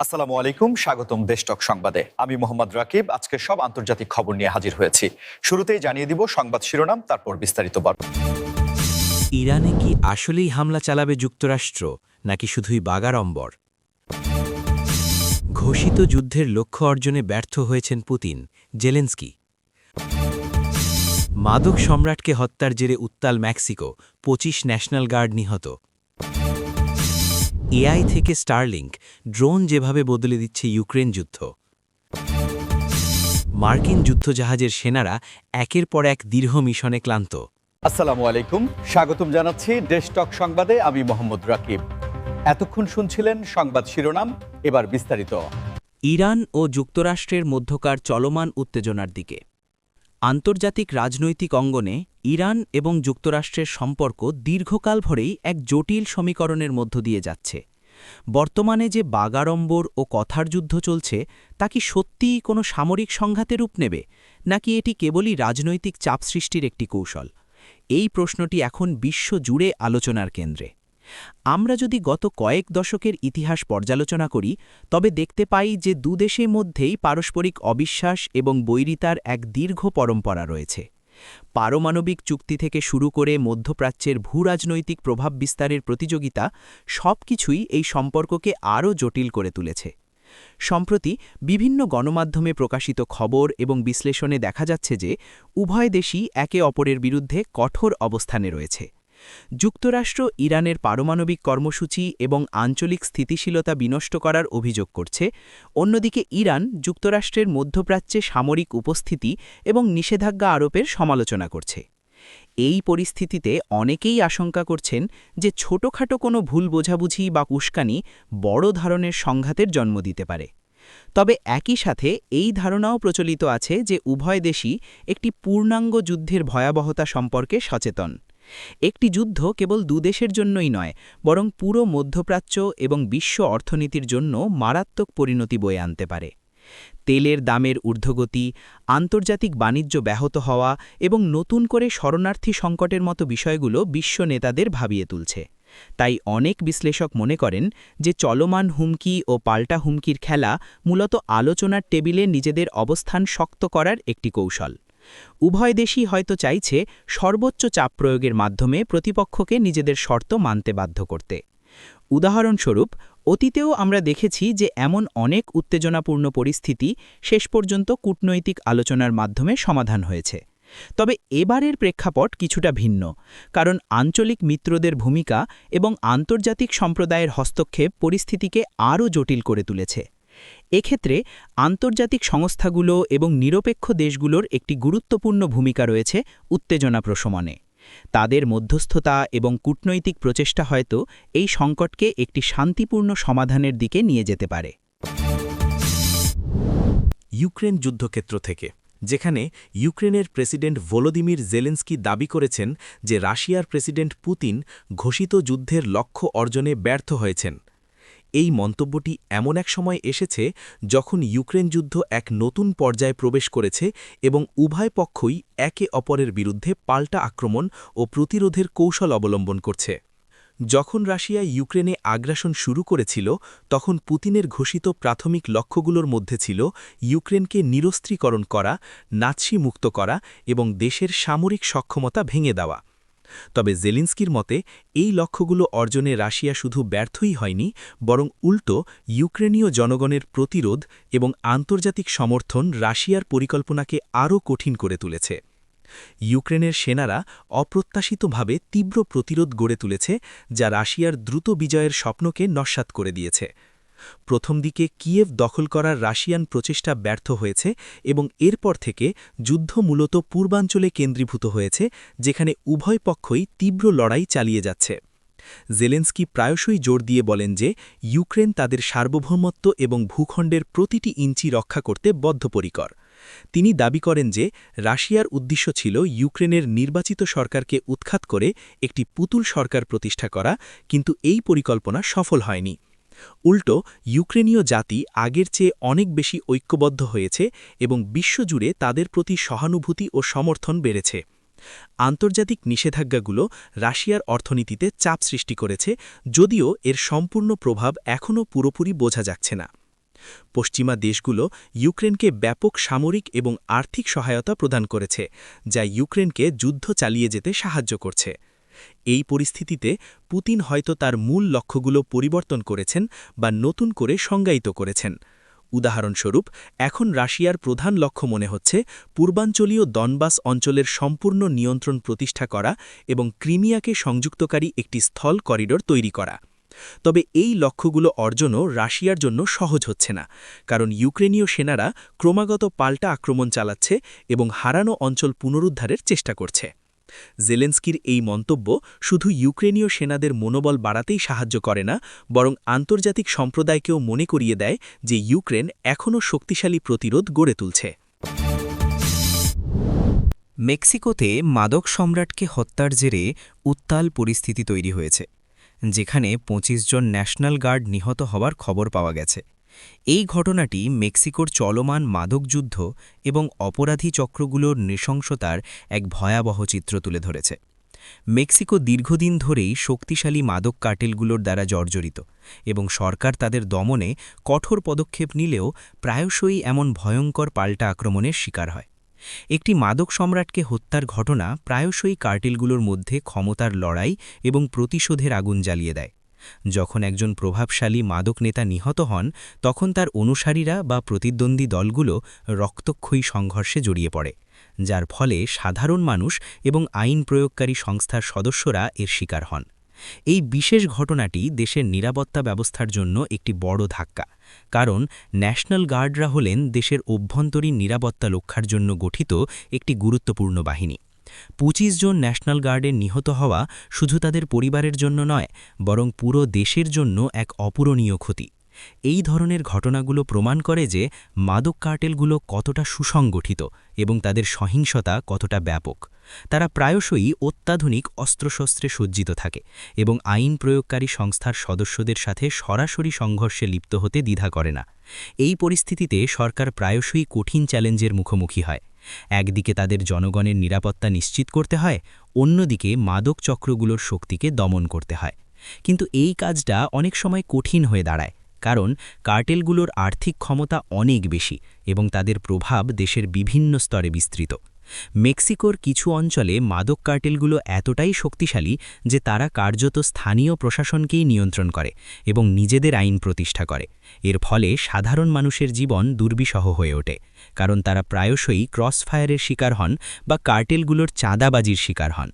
আসসালামু আলাইকুম, স্বাগতম দেশটক সংবাদে। আমি মোহাম্মদ রাকিব। আজকে সব আন্তর্জাতিক খবর নিয়ে হাজির হয়েছি। শুরুতেই জানিয়ে দিব সংবাদ শিরোনাম, তারপর বিস্তারিত বর্ণনা। ইরানে কি আসলেই হামলা চালাবে যুক্তরাষ্ট্র, নাকি শুধুই বাগাড়ম্বর? ঘোষিত যুদ্ধের লক্ষ্য অর্জনে ব্যর্থ হয়েছেন পুতিন, জেলেনস্কি। মাদক সম্রাটকে হত্যার জেরে উত্তাল মেক্সিকো, ২৫ ন্যাশনাল গার্ড নিহত। এআই থেকে স্টারলিংক, ড্রোন যেভাবে বদলে দিচ্ছে ইউক্রেন যুদ্ধ। মার্কিন যুদ্ধজাহাজের সেনারা একের পর এক দীর্ঘ মিশনে ক্লান্ত। আসসালামু আলাইকুম, স্বাগতম জানাচ্ছি দেশটক সংবাদে। আমি মোহাম্মদ রাকিব। এতক্ষণ শুনছিলেন সংবাদ শিরোনাম, এবার বিস্তারিত। ইরান ও যুক্তরাষ্ট্রের মধ্যকার চলমান উত্তেজনার দিকে। আন্তর্জাতিক রাজনৈতিক অঙ্গনে ইরান এবং যুক্তরাষ্ট্রের সম্পর্ক দীর্ঘকাল ধরেই এক জটিল সমীকরণের মধ্য দিয়ে যাচ্ছে। বর্তমানে যে বাগাড়ম্বর ও কথার যুদ্ধ চলছে, তা কি সত্যিই কোনো সামরিক সংঘাতে রূপ নেবে, নাকি এটি কেবলই রাজনৈতিক চাপ সৃষ্টির একটি কৌশল? এই প্রশ্নটি এখন বিশ্বজুড়ে আলোচনার কেন্দ্রে। আমরা যদি গত কয়েক দশকের ইতিহাস পর্যালোচনা করি, তবে দেখতে পাই যে দুদেশের মধ্যেই পারস্পরিক অবিশ্বাস এবং বৈরিতার এক দীর্ঘ পরম্পরা রয়েছে। পারমাণবিক চুক্তি থেকে শুরু করে মধ্যপ্রাচ্যের ভূরাজনৈতিক প্রভাব বিস্তারের প্রতিযোগিতা, সবকিছুই এই সম্পর্ককে আরও জটিল করে তুলেছে। সম্প্রতি বিভিন্ন গণমাধ্যমে প্রকাশিত খবর এবং বিশ্লেষণে দেখা যাচ্ছে যে উভয় দেশই একে অপরের বিরুদ্ধে কঠোর অবস্থানে রয়েছে। যুক্তরাষ্ট্র ইরানের পারমাণবিক কর্মসূচি এবং আঞ্চলিক স্থিতিশীলতা বিনষ্ট করার অভিযোগ করছে, অন্যদিকে ইরান যুক্তরাষ্ট্রের মধ্যপ্রাচ্যে সামরিক উপস্থিতি এবং নিষেধাজ্ঞা আরোপের সমালোচনা করছে। এই পরিস্থিতিতে অনেকেই আশঙ্কা করছেন যে ছোটখাটো কোনো ভুল বোঝাবুঝি বা উস্কানি বড় ধরনের সংঘাতের জন্ম দিতে পারে। তবে একই সাথে এই ধারণাও প্রচলিত আছে যে উভয় দেশই একটি পূর্ণাঙ্গ যুদ্ধের ভয়াবহতা সম্পর্কে সচেতন। একটি যুদ্ধ কেবল দুদেশের জন্যই নয়, বরং পুরো মধ্যপ্রাচ্য এবং বিশ্ব অর্থনীতির জন্য মারাত্মক পরিণতি বয়ে আনতে পারে। তেলের দামের ঊর্ধ্বগতি, আন্তর্জাতিক বাণিজ্য ব্যাহত হওয়া এবং নতুন করে শরণার্থী সংকটের মতো বিষয়গুলো বিশ্ব নেতাদের ভাবিয়ে তুলছে। তাই অনেক বিশ্লেষক মনে করেন যে চলমান হুমকি ও পাল্টা হুমকির খেলা মূলত আলোচনার টেবিলে নিজেদের অবস্থান শক্ত করার একটি কৌশল। উভয় দেশই হয়তো চাইছে সর্বোচ্চ চাপ প্রয়োগের মাধ্যমে প্রতিপক্ষকে নিজেদের শর্ত মানতে বাধ্য করতে। উদাহরণস্বরূপ, অতীতেও আমরা দেখেছি যে এমন অনেক উত্তেজনাপূর্ণ পরিস্থিতি শেষ পর্যন্ত কূটনৈতিক আলোচনার মাধ্যমে সমাধান হয়েছে। তবে এবারের প্রেক্ষাপট কিছুটা ভিন্ন, কারণ আঞ্চলিক মিত্রদের ভূমিকা এবং আন্তর্জাতিক সম্প্রদায়ের হস্তক্ষেপ পরিস্থিতিকে আরও জটিল করে তুলেছে। এক্ষেত্রে আন্তর্জাতিক সংস্থাগুলো এবং নিরপেক্ষ দেশগুলোর একটি গুরুত্বপূর্ণ ভূমিকা রয়েছে উত্তেজনা প্রশমনে। তাদের মধ্যস্থতা এবং কূটনৈতিক প্রচেষ্টা হয়তো এই সংকটকে একটি শান্তিপূর্ণ সমাধানের দিকে নিয়ে যেতে পারে। ইউক্রেন যুদ্ধক্ষেত্র থেকে, যেখানে ইউক্রেনের প্রেসিডেন্ট ভলোদিমির জেলেনস্কি দাবি করেছেন যে রাশিয়ার প্রেসিডেন্ট পুতিন ঘোষিত যুদ্ধের লক্ষ্য অর্জনে ব্যর্থ হয়েছেন। এই মন্তব্যটি এমন এক সময় এসেছে যখন ইউক্রেন যুদ্ধ এক নতুন পর্যায়ে প্রবেশ করেছে এবং উভয় পক্ষই একে অপরের বিরুদ্ধে পাল্টা আক্রমণ ও প্রতিরোধের কৌশল অবলম্বন করছে। যখন রাশিয়া ইউক্রেনে আগ্রাসন শুরু করেছিল, তখন পুতিনের ঘোষিত প্রাথমিক লক্ষ্যগুলোর মধ্যে ছিল ইউক্রেনকে নিরস্ত্রীকরণ করা, নাৎসি মুক্ত করা এবং দেশের সামরিক সক্ষমতা ভেঙে দেওয়া। তবে জেলেনস্কির মতে এই লক্ষ্যগুলো অর্জনে রাশিয়া শুধু ব্যর্থই হয়নি, বরং উল্টো ইউক্রেনীয় জনগণের প্রতিরোধ এবং আন্তর্জাতিক সমর্থন রাশিয়ার পরিকল্পনাকে আরও কঠিন করে তুলেছে। ইউক্রেনের সেনারা অপ্রত্যাশিতভাবে তীব্র প্রতিরোধ গড়ে তুলেছে, যা রাশিয়ার দ্রুত বিজয়ের স্বপ্নকে নস্যাৎ করে দিয়েছে। প্রথম দিকে কিয়েভ দখল করার রাশিয়ান প্রচেষ্টা ব্যর্থ হয়েছে এবং এরপর থেকে যুদ্ধ মূলত পূর্বাঞ্চলে কেন্দ্রীভূত হয়েছে, যেখানে উভয় পক্ষই তীব্র লড়াই চালিয়ে যাচ্ছে। জেলেনস্কি প্রায়শই জোর দিয়ে বলেন যে ইউক্রেন তাদের সার্বভৌমত্ব এবং ভূখণ্ডের প্রতিটি ইঞ্চি রক্ষা করতে বদ্ধপরিকর। তিনি দাবি করেন যে রাশিয়ার উদ্দেশ্য ছিল ইউক্রেনের নির্বাচিত সরকারকে উৎখাত করে একটি পুতুল সরকার প্রতিষ্ঠা করা, কিন্তু এই পরিকল্পনা সফল হয়নি। উল্টো ইউক্রেনীয় জাতি আগের চেয়ে অনেক বেশি ঐক্যবদ্ধ হয়েছে এবং বিশ্বজুড়ে তাদের প্রতি সহানুভূতি ও সমর্থন বেড়েছে। আন্তর্জাতিক নিষেধাজ্ঞাগুলো রাশিয়ার অর্থনীতিতে চাপ সৃষ্টি করেছে, যদিও এর সম্পূর্ণ প্রভাব এখনও পুরোপুরি বোঝা যাচ্ছে না। পশ্চিমা দেশগুলো ইউক্রেনকে ব্যাপক সামরিক এবং আর্থিক সহায়তা প্রদান করেছে, যা ইউক্রেনকে যুদ্ধ চালিয়ে যেতে সাহায্য করছে। এই পরিস্থিতিতে পুতিন হয়তো তার মূল লক্ষ্যগুলো পরিবর্তন করেছেন বা নতুন করে সংজ্ঞায়িত করেছেন। উদাহরণস্বরূপ, এখন রাশিয়ার প্রধান লক্ষ্য মনে হচ্ছে পূর্বাঞ্চলীয় দনবাস অঞ্চলের সম্পূর্ণ নিয়ন্ত্রণ প্রতিষ্ঠা করা এবং ক্রিমিয়াকে সংযুক্তকারী একটি স্থল করিডোর তৈরি করা। তবে এই লক্ষ্যগুলো অর্জনও রাশিয়ার জন্য সহজ হচ্ছে না, কারণ ইউক্রেনীয় সেনারা ক্রমাগত পাল্টা আক্রমণ চালাচ্ছে এবং হারানো অঞ্চল পুনরুদ্ধারের চেষ্টা করছে। জেলেন্সকির এই মন্তব্য শুধু ইউক্রেনীয় সেনাদের মনোবল বাড়াতেই সাহায্য করে না, বরং আন্তর্জাতিক সম্প্রদায়কেও মনে করিয়ে দেয় যে ইউক্রেন এখনও শক্তিশালী প্রতিরোধ গড়ে তুলছে। মেক্সিকোতে মাদক সম্রাটকে হত্যার জেরে উত্তাল পরিস্থিতি তৈরি হয়েছে, যেখানে ২৫ জন ন্যাশনাল গার্ড নিহত হওয়ার খবর পাওয়া গেছে। এই ঘটনাটি মেক্সিকোর চলমান মাদক যুদ্ধ এবং অপরাধী চক্রগুলোর নৃশংসতার এক ভয়াবহ চিত্র তুলে ধরেছে। মেক্সিকো দীর্ঘদিন ধরেই শক্তিশালী মাদক কার্টেলগুলোর দ্বারা জর্জরিত এবং সরকার তাদের দমনে কঠোর পদক্ষেপ নিলেও প্রায়শই এমন ভয়ঙ্কর পাল্টা আক্রমণের শিকার হয়। একটি মাদক সম্রাটকে হত্যার ঘটনা প্রায়শই কার্টেলগুলোর মধ্যে ক্ষমতার লড়াই এবং প্রতিশোধের আগুন জ্বালিয়ে দেয়। যখন একজন প্রভাবশালী মাদক নেতা নিহত হন, তখন তার অনুসারীরা বা প্রতিদ্বন্দ্বী দলগুলো রক্তক্ষয়ী সংঘর্ষে জড়িয়ে পড়ে, যার ফলে সাধারণ মানুষ এবং আইন প্রয়োগকারী সংস্থার সদস্যরা এর শিকার হন। এই বিশেষ ঘটনাটি দেশের নিরাপত্তা ব্যবস্থার জন্য একটি বড় ধাক্কা, কারণ ন্যাশনাল গার্ডরা হলেন দেশের অভ্যন্তরীণ নিরাপত্তা রক্ষার জন্য গঠিত একটি গুরুত্বপূর্ণ বাহিনী। ২৫ জন ন্যাশনাল গার্ডের নিহত হওয়া শুধু তাদের পরিবারের জন্য নয়, বরং পুরো দেশের জন্য এক অপূরণীয় ক্ষতি। এই ধরনের ঘটনাগুলো প্রমাণ করে যে মাদক কার্টেলগুলো কতটা সুসংগঠিত এবং তাদের সহিংসতা কতটা ব্যাপক। তারা প্রায়শই অত্যাধুনিক অস্ত্রশস্ত্রে সজ্জিত থাকে এবং আইন প্রয়োগকারী সংস্থার সদস্যদের সাথে সরাসরি সংঘর্ষে লিপ্ত হতে দ্বিধা করে না। এই পরিস্থিতিতে সরকার প্রায়শই কঠিন চ্যালেঞ্জের মুখোমুখি হয়। একদিকে তাদের জনগণের নিরাপত্তা নিশ্চিত করতে হয়, অন্যদিকে মাদক চক্রগুলোর শক্তিকে দমন করতে হয়। কিন্তু এই কাজটা অনেক সময় কঠিন হয়ে দাঁড়ায়, কারণ কার্টেলগুলোর আর্থিক ক্ষমতা অনেক বেশি এবং তাদের প্রভাব দেশের বিভিন্ন স্তরে বিস্তৃত। মেক্সিকোর কিছু অঞ্চলে মাদক কার্টেলগুলো এতটাই শক্তিশালী যে তারা কার্যত স্থানীয় প্রশাসনকেই নিয়ন্ত্রণ করে এবং নিজেদের আইন প্রতিষ্ঠা করে। এর ফলে সাধারণ মানুষের জীবন দুর্বিষহ হয়ে ওঠে, কারণ তারা প্রায়শই ক্রসফায়ারের শিকার হন বা কার্টেলগুলোর চাঁদাবাজির শিকার হন।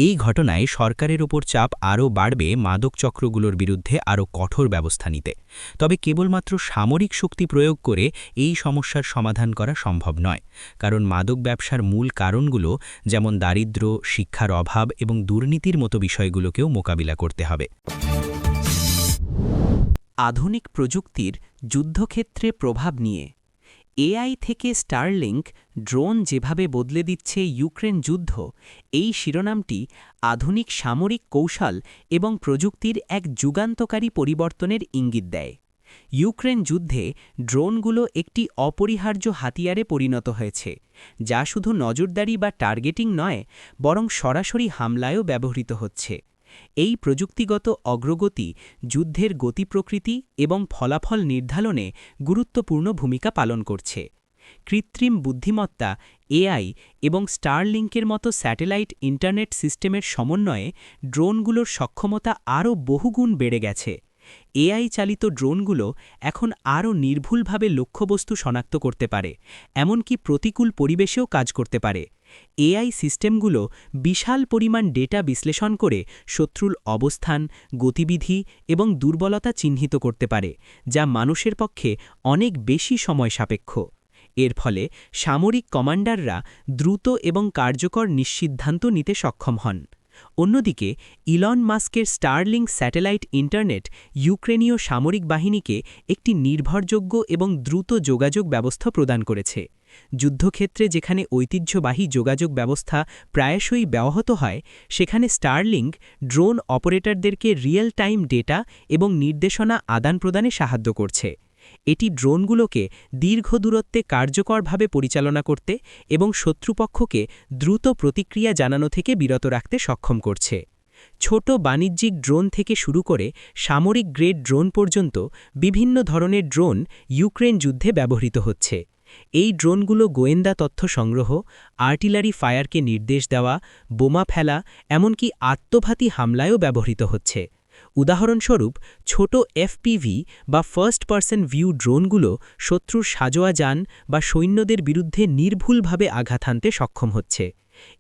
এই ঘটনায় সরকারের ওপর চাপ আরও বাড়বে মাদক চক্রগুলোর বিরুদ্ধে আরও কঠোর ব্যবস্থা নিতে। তবে কেবলমাত্র সামরিক শক্তি প্রয়োগ করে এই সমস্যার সমাধান করা সম্ভব নয়, কারণ মাদক ব্যবসার মূল কারণগুলো যেমন দারিদ্র্য, শিক্ষার অভাব এবং দুর্নীতির মতো বিষয়গুলোকেও মোকাবিলা করতে হবে। আধুনিক প্রযুক্তির যুদ্ধক্ষেত্রে প্রভাব নিয়ে এআই থেকে স্টারলিংক ড্রোন যেভাবে বদলে দিচ্ছে ইউক্রেন যুদ্ধ, এই শিরোনামটি আধুনিক সামরিক কৌশল এবং প্রযুক্তির এক যুগান্তকারী পরিবর্তনের ইঙ্গিত দেয়। ইউক্রেন যুদ্ধে ড্রোনগুলো একটি অপরিহার্য হাতিয়ারে পরিণত হয়েছে, যা শুধু নজরদারি বা টার্গেটিং নয়, বরং সরাসরি হামলায়ও ব্যবহৃত হচ্ছে। এই প্রযুক্তিগত অগ্রগতি যুদ্ধের গতি প্রকৃতি এবং ফলাফল নির্ধারণে গুরুত্বপূর্ণ ভূমিকা পালন করছে। কৃত্রিম বুদ্ধিমত্তা, এআই এবং স্টারলিংকের মতো স্যাটেলাইট ইন্টারনেট সিস্টেমের সমন্বয়ে ড্রোনগুলোর সক্ষমতা আরও বহুগুণ বেড়ে গেছে। এআই চালিত ড্রোনগুলো এখন আরও নির্ভুলভাবে লক্ষ্যবস্তু শনাক্ত করতে পারে, এমনকি প্রতিকূল পরিবেশেও কাজ করতে পারে। এআই সিস্টেমগুলো বিশাল পরিমাণ ডেটা বিশ্লেষণ করে শত্রুর অবস্থান, গতিবিধি এবং দুর্বলতা চিহ্নিত করতে পারে, যা মানুষের পক্ষে অনেক বেশি সময় সাপেক্ষ। এর ফলে সামরিক কমান্ডাররা দ্রুত এবং কার্যকর সিদ্ধান্ত নিতে সক্ষম হন। অন্যদিকে ইলন মাস্কের স্টারলিংক স্যাটেলাইট ইন্টারনেট ইউক্রেনীয় সামরিক বাহিনীকে একটি নির্ভরযোগ্য এবং দ্রুত যোগাযোগ ব্যবস্থা প্রদান করেছে। যুদ্ধক্ষেত্রে যেখানে ঐতিহ্যবাহী যোগাযোগ ব্যবস্থা প্রায়শই ব্যাহত হয়, সেখানে স্টারলিংক ড্রোন অপারেটরদেরকে রিয়েল টাইম ডেটা এবং নির্দেশনা আদান প্রদানে সাহায্য করছে। এটি ড্রোনগুলোকে দীর্ঘ দূরত্বে কার্যকরভাবে পরিচালনা করতে এবং শত্রুপক্ষকে দ্রুত প্রতিক্রিয়া জানানো থেকে বিরত রাখতে সক্ষম করছে। ছোট বাণিজ্যিক ড্রোন থেকে শুরু করে সামরিক গ্রেড ড্রোন পর্যন্ত বিভিন্ন ধরনের ড্রোন ইউক্রেন যুদ্ধে ব্যবহৃত হচ্ছে। এই ড্রোনগুলো গোয়েন্দা তথ্য সংগ্রহ, আর্টিলারি ফায়ারকে নির্দেশ দেওয়া, বোমা ফেলা, এমনকি আত্মঘাতী হামলায়ও ব্যবহৃত হচ্ছে। উদাহরণস্বরূপ, ছোট এফপিভি বা ফার্স্ট পারসন ভিউ ড্রোনগুলো শত্রুর সাজোয়া যান বা সৈন্যদের বিরুদ্ধে নির্ভুলভাবে আঘাত হানতে সক্ষম হচ্ছে।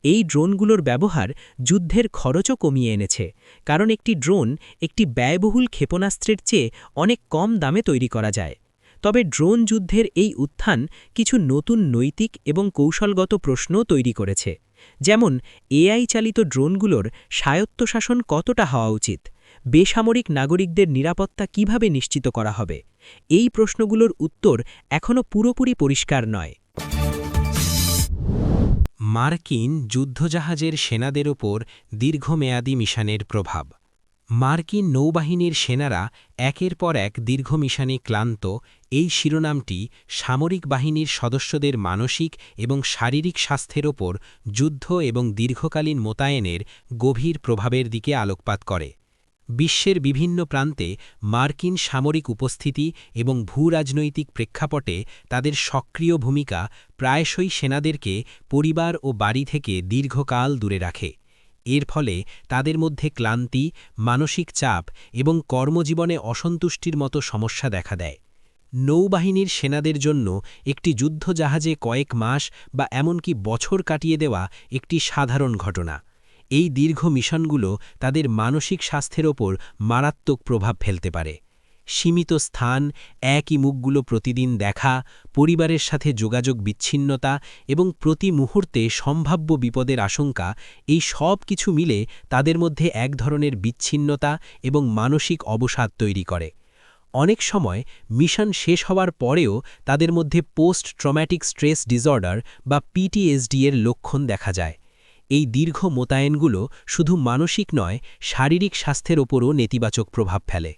এই ড্রোনগুলোর ব্যবহার যুদ্ধের খরচও কমিয়ে এনেছে, কারণ একটি ড্রোন একটি ব্যয়বহুল ক্ষেপণাস্ত্রের চেয়ে অনেক কম দামে তৈরি করা যায়। তবে ড্রোন যুদ্ধের এই উত্থান কিছু নতুন নৈতিক এবং কৌশলগত প্রশ্নও তৈরি করেছে। যেমন, এআই চালিত ড্রোনগুলোর স্বায়ত্তশাসন কতটা হওয়া উচিত? বেসামরিক নাগরিকদের নিরাপত্তা কিভাবে নিশ্চিত করা হবে? এই প্রশ্নগুলোর উত্তর এখনও পুরোপুরি পরিষ্কার নয়। মার্কিন যুদ্ধজাহাজের সেনাদের ওপর দীর্ঘমেয়াদী মিশনের প্রভাব। মার্কিন নৌবাহিনীর সেনারা একের পর এক দীর্ঘ মিশনে ক্লান্ত, এই শিরোনামটি সামরিক বাহিনীর সদস্যদের মানসিক এবং শারীরিক স্বাস্থ্যের ওপর যুদ্ধ এবং দীর্ঘকালীন মোতায়েনের গভীর প্রভাবের দিকে আলোকপাত করে। বিশ্বের বিভিন্ন প্রান্তে মার্কিন সামরিক উপস্থিতি এবং ভূরাজনৈতিক প্রেক্ষাপটে তাদের সক্রিয় ভূমিকা প্রায়শই সেনাদেরকে পরিবার ও বাড়ি থেকে দীর্ঘকাল দূরে রাখে। এর ফলে তাদের মধ্যে ক্লান্তি, মানসিক চাপ এবং কর্মজীবনে অসন্তুষ্টির মতো সমস্যা দেখা দেয়। নৌবাহিনীর সেনাদের জন্য একটি যুদ্ধজাহাজে কয়েক মাস বা এমনকি বছর কাটিয়ে দেওয়া একটি সাধারণ ঘটনা। এই দীর্ঘ মিশনগুলো তাদের মানসিক স্বাস্থ্যের ওপর মারাত্মক প্রভাব ফেলতে পারে। সীমিত স্থান, একই মুখগুলো প্রতিদিন দেখা, পরিবারের সাথে যোগাযোগ বিচ্ছিন্নতা এবং প্রতি মুহূর্তে সম্ভাব্য বিপদের আশঙ্কা, এই সব কিছু মিলে তাদের মধ্যে এক ধরনের বিচ্ছিন্নতা এবং মানসিক অবসাদ তৈরি করে। অনেক সময় মিশন শেষ হওয়ার পরেও তাদের মধ্যে পোস্ট ট্রমাটিক স্ট্রেস ডিসঅর্ডার বা পিটিএসডি এর লক্ষণ দেখা যায়। এই দীর্ঘ মোতায়েনগুলো শুধু মানসিক নয়, শারীরিক স্বাস্থ্যের ওপরও নেতিবাচক প্রভাব ফেলে।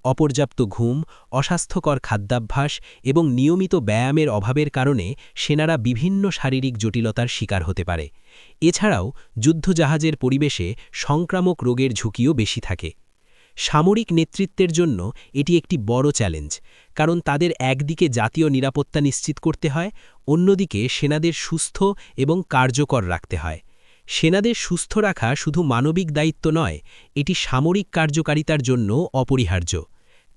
অপর্যাপ্ত ঘুম, অস্বাস্থ্যকর খাদ্যাভ্যাস এবং নিয়মিত ব্যায়ামের অভাবের কারণে সেনারা বিভিন্ন শারীরিক জটিলতার শিকার হতে পারে। এছাড়াও যুদ্ধজাহাজের পরিবেশে সংক্রামক রোগের ঝুঁকিও বেশি থাকে। সামরিক নেতৃত্বের জন্য এটি একটি বড় চ্যালেঞ্জ, কারণ তাদের একদিকে জাতীয় নিরাপত্তা নিশ্চিত করতে হয়, অন্যদিকে সেনাদের সুস্থ এবং কার্যকর রাখতে হয়। সেনাদের সুস্থ রাখা শুধু মানবিক দায়িত্ব নয়, এটি সামরিক কার্যকারিতার জন্য অপরিহার্য।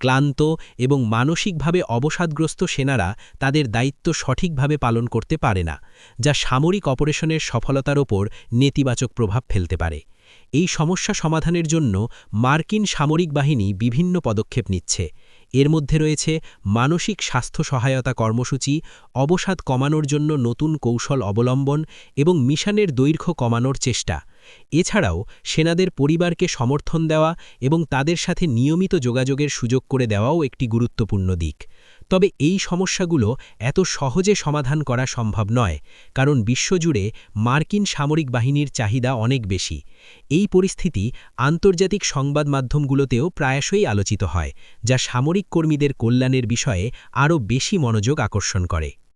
ক্লান্ত এবং মানসিকভাবে অবসাদগ্রস্ত সেনারা তাদের দায়িত্ব সঠিকভাবে পালন করতে পারে না, যা সামরিক অপারেশনের সফলতার ওপর নেতিবাচক প্রভাব ফেলতে পারে। এই সমস্যা সমাধানের জন্য মার্কিন সামরিক বাহিনী বিভিন্ন পদক্ষেপ নিচ্ছে। এর মধ্যে রয়েছে মানসিক স্বাস্থ্য সহায়তা কর্মসূচি, অবসাদ কমানোর জন্য নতুন কৌশল অবলম্বন এবং মিশনের দৈর্ঘ্য কমানোর চেষ্টা। এছাড়াও সেনাদের পরিবারকে সমর্থন দেওয়া এবং তাদের সাথে নিয়মিত যোগাযোগের সুযোগ করে দেওয়াও একটি গুরুত্বপূর্ণ দিক। তবে এই সমস্যাগুলো এত সহজে সমাধান করা সম্ভব নয়, কারণ বিশ্বজুড়ে মার্কিন সামরিক বাহিনীর চাহিদা অনেক বেশি। এই পরিস্থিতি আন্তর্জাতিক সংবাদ মাধ্যমগুলোতেও প্রায়শই আলোচিত হয়, যা সামরিক কর্মীদের কল্যাণের বিষয়ে আরও বেশি মনোযোগ আকর্ষণ করে।